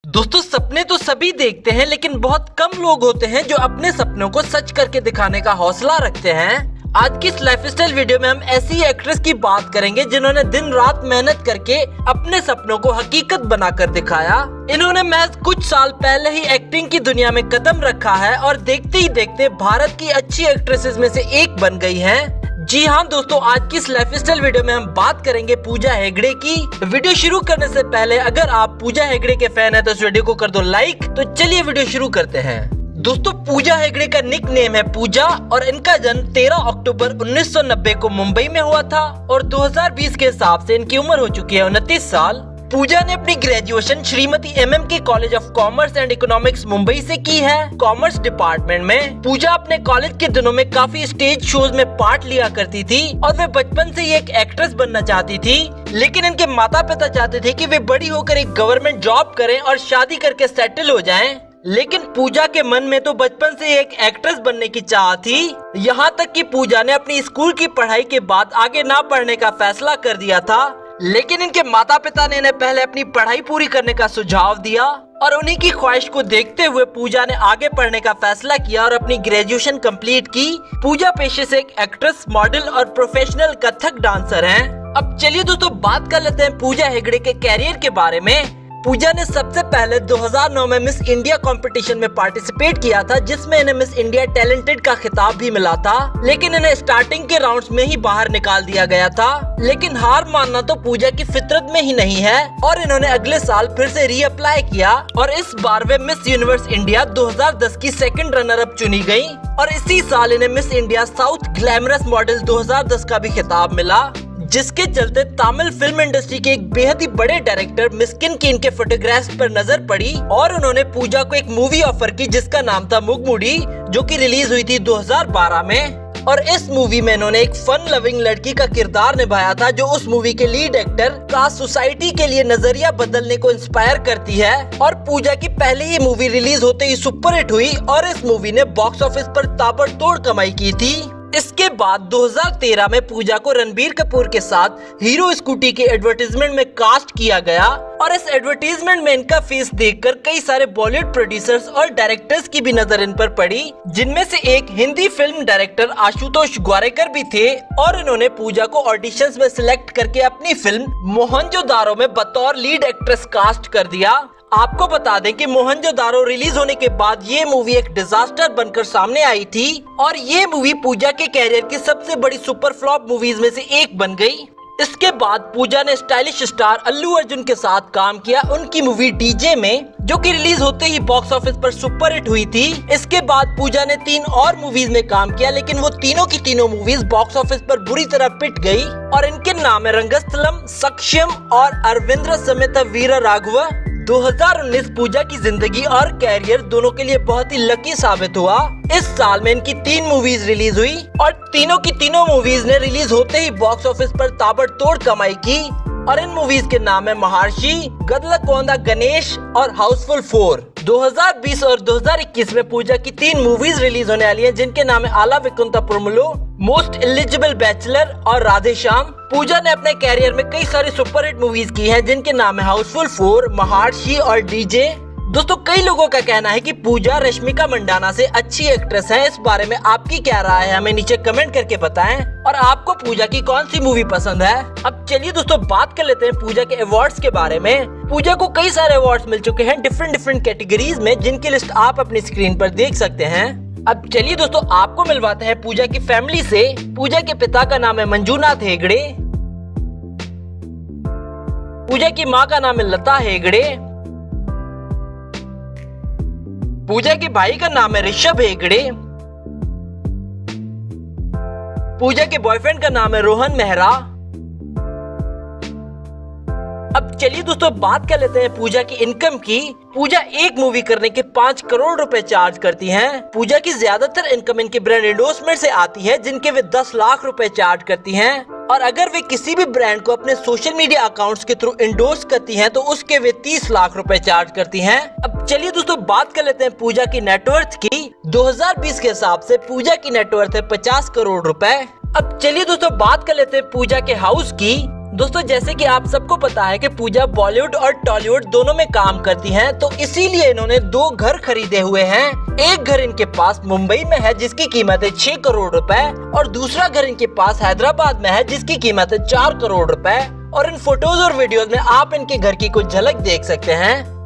दोस्तों सपने तो सभी देखते हैं, लेकिन बहुत कम लोग होते हैं जो अपने सपनों को सच करके दिखाने का हौसला रखते हैं। आज की इस लाइफस्टाइल वीडियो में हम ऐसी एक्ट्रेस की बात करेंगे जिन्होंने दिन रात मेहनत करके अपने सपनों को हकीकत बनाकर दिखाया। इन्होंने महज कुछ साल पहले ही एक्टिंग की दुनिया में कदम रखा है और देखते ही देखते भारत की अच्छी एक्ट्रेसेस में से एक बन गई है। जी हाँ दोस्तों, आज की इस लाइफस्टाइल वीडियो में हम बात करेंगे पूजा हेगड़े की। वीडियो शुरू करने से पहले अगर आप पूजा हेगड़े के फैन हैं तो इस वीडियो को कर दो लाइक। तो चलिए वीडियो शुरू करते हैं। दोस्तों पूजा हेगड़े का निक नेम है पूजा और इनका जन्म 13 अक्टूबर 1990 को मुंबई में हुआ था और 2020 के हिसाब से इनकी उम्र हो चुकी है 29 साल। पूजा ने अपनी ग्रेजुएशन श्रीमती MM के college of commerce and economics Mumbai से की है, कॉमर्स डिपार्टमेंट में। पूजा अपने कॉलेज के दिनों में काफी स्टेज शोज में पार्ट लिया करती थी और वे बचपन से ही एक एक्ट्रेस बनना चाहती थी, लेकिन इनके माता पिता चाहते थे कि वे बड़ी होकर एक गवर्नमेंट जॉब करें और शादी करके सेटल हो जाएं। लेकिन पूजा के मन में तो बचपन से एक एक्ट्रेस बनने की चाह थी। यहाँ तक कि पूजा ने अपनी स्कूल की पढ़ाई के बाद आगे ना पढ़ने का फैसला कर दिया था, लेकिन इनके माता पिता ने इन्हें पहले अपनी पढ़ाई पूरी करने का सुझाव दिया और उन्हीं की ख्वाहिश को देखते हुए पूजा ने आगे पढ़ने का फैसला किया और अपनी ग्रेजुएशन कंप्लीट की। पूजा पेशे से एक एक्ट्रेस, मॉडल और प्रोफेशनल कथक डांसर हैं। अब चलिए दोस्तों बात कर लेते हैं पूजा हेगड़े के कैरियर के बारे में। पूजा ने सबसे पहले 2009 में मिस इंडिया कंपटीशन में पार्टिसिपेट किया था, जिसमें इन्हें मिस इंडिया टैलेंटेड का खिताब भी मिला था, लेकिन इन्हें स्टार्टिंग के राउंड्स में ही बाहर निकाल दिया गया था। लेकिन हार मानना तो पूजा की फितरत में ही नहीं है और इन्होंने अगले साल फिर से रीअप्लाई किया और इस बार वे मिस यूनिवर्स इंडिया 2010 की सेकंड रनर अप चुनी गयी और इसी साल इन्हें miss India south glamorous model 2010 का भी खिताब मिला, जिसके चलते तमिल फिल्म इंडस्ट्री के एक बेहद ही बड़े डायरेक्टर मिस्किन की इनके फोटोग्राफ्स पर नजर पड़ी और उन्होंने पूजा को एक मूवी ऑफर की जिसका नाम था मुगमुड़ी, जो कि रिलीज हुई थी 2012 में। और इस मूवी में इन्होंने एक फन लविंग लड़की का किरदार निभाया था जो उस मूवी के लीड एक्टर का सोसाइटी के लिए नजरिया बदलने को इंस्पायर करती है। और पूजा की पहली ही मूवी रिलीज होते ही सुपरहिट हुई और इस मूवी ने बॉक्स ऑफिस पर ताबड़तोड़ कमाई की थी। इसके बाद 2013 में पूजा को रणबीर कपूर के साथ हीरो स्कूटी के एडवर्टीजमेंट में कास्ट किया गया और इस एडवर्टीजमेंट में इनका फेस देखकर कई सारे बॉलीवुड प्रोड्यूसर्स और डायरेक्टर्स की भी नजर इन पर पड़ी, जिनमें से एक हिंदी फिल्म डायरेक्टर आशुतोष ग्वारेकर भी थे और इन्होंने पूजा को ऑडिशंस में सिलेक्ट करके अपनी फिल्म मोहनजोदारो में बतौर लीड एक्ट्रेस कास्ट कर दिया। आपको बता दें कि मोहनजोदारो रिलीज होने के बाद ये मूवी एक डिजास्टर बनकर सामने आई थी और ये मूवी पूजा के कैरियर की सबसे बड़ी सुपर फ्लॉप मूवीज में से एक बन गई। इसके बाद पूजा ने स्टाइलिश स्टार अल्लू अर्जुन के साथ काम किया उनकी मूवी डीजे में, जो कि रिलीज होते ही बॉक्स ऑफिस पर सुपरहिट हुई थी। इसके बाद पूजा ने 3 और मूवीज में काम किया, लेकिन वो तीनों की तीनों मूवीज बॉक्स ऑफिस पर बुरी तरह पिट गई और इनके नाम है रंगस्थलम, सक्षम और अरविंद्र समेत वीर राघव। 2019 पूजा की जिंदगी और कैरियर दोनों के लिए बहुत ही लकी साबित हुआ। इस साल में इनकी 3 मूवीज रिलीज हुई और तीनों की तीनों मूवीज ने रिलीज होते ही बॉक्स ऑफिस पर ताबड़तोड़ कमाई की और इन मूवीज के नाम है महर्षि, गदलकोंदा गणेश और हाउसफुल 4। 2020 और 2021 में पूजा की 3 मूवीज रिलीज होने वाली हैं, जिनके नाम है आला विकुंठपुरमुलु, मोस्ट एलिजिबल बैचलर और राधे श्याम। पूजा ने अपने कैरियर में कई सारी सुपरहिट मूवीज की हैं, जिनके नाम है हाउसफुल 4, महर्षि और डीजे। दोस्तों कई लोगों का कहना है कि पूजा रश्मिका मंडाना से अच्छी एक्ट्रेस है। इस बारे में आपकी क्या राय है, हमें नीचे कमेंट करके बताएं और आपको पूजा की कौन सी मूवी पसंद है। अब चलिए दोस्तों बात कर लेते हैं पूजा के अवार्ड्स के बारे में। पूजा को कई सारे अवार्ड्स मिल चुके हैं डिफरेंट कैटेगरीज में, जिनकी लिस्ट आप अपनी स्क्रीन पर देख सकते हैं। अब चलिए दोस्तों आपको मिलवाते हैं पूजा की फैमिली से। पूजा के पिता का नाम है मंजूनाथ हेगड़े, पूजा की माँ का नाम है लता हेगड़े, पूजा के भाई का नाम है ऋषभ हेगड़े, पूजा के बॉयफ्रेंड का नाम है रोहन मेहरा। अब चलिए दोस्तों बात कर लेते हैं पूजा की इनकम की। पूजा एक मूवी करने के 5 करोड़ रुपए चार्ज करती हैं। पूजा की ज्यादातर इनकम इनके ब्रांड एंडोर्समेंट से आती है, जिनके वे 10 लाख रुपए चार्ज करती हैं और अगर वे किसी भी ब्रांड को अपने सोशल मीडिया अकाउंट्स के थ्रू एंडोर्स करती हैं तो उसके वे 30 लाख रुपए चार्ज करती हैं। अब चलिए दोस्तों बात कर लेते हैं पूजा की नेटवर्थ की। 2020 के हिसाब से पूजा की नेटवर्थ है 50 करोड़ रुपए। अब चलिए दोस्तों बात कर लेते हैं पूजा के हाउस की। दोस्तों जैसे कि आप सबको पता है कि पूजा बॉलीवुड और टॉलीवुड दोनों में काम करती हैं, तो इसीलिए इन्होंने 2 घर खरीदे हुए हैं। एक घर इनके पास मुंबई में है जिसकी कीमत है 6 करोड़ रुपए और दूसरा घर इनके पास हैदराबाद में है जिसकी कीमत है 4 करोड़ रुपए। और इन फोटोज और वीडियोस में आप इनके घर की कुछ झलक देख सकते हैं।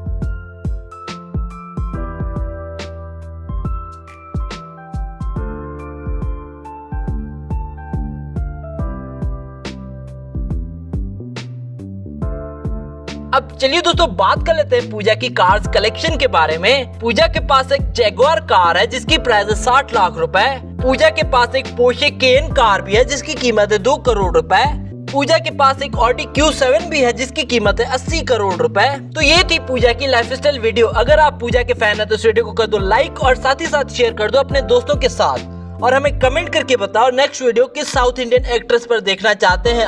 अब चलिए दोस्तों बात कर लेते हैं पूजा की कार्स कलेक्शन के बारे में। पूजा के पास एक जैगुआर कार है जिसकी प्राइस है 60 लाख रुपए। पूजा के पास एक पोर्शे केन कार भी है जिसकी कीमत है 2 करोड़ रुपए। पूजा के पास एक ऑडी Q7 भी है जिसकी कीमत है 80 करोड़ रुपए। तो ये थी पूजा की लाइफस्टाइल वीडियो। अगर आप पूजा के फैन है तो इस वीडियो को कर दो लाइक और साथ ही साथ शेयर कर दो अपने दोस्तों के साथ। और हमें कमेंट करके बताओ नेक्स्ट वीडियो किस साउथ इंडियन एक्ट्रेस पर देखना चाहते हैं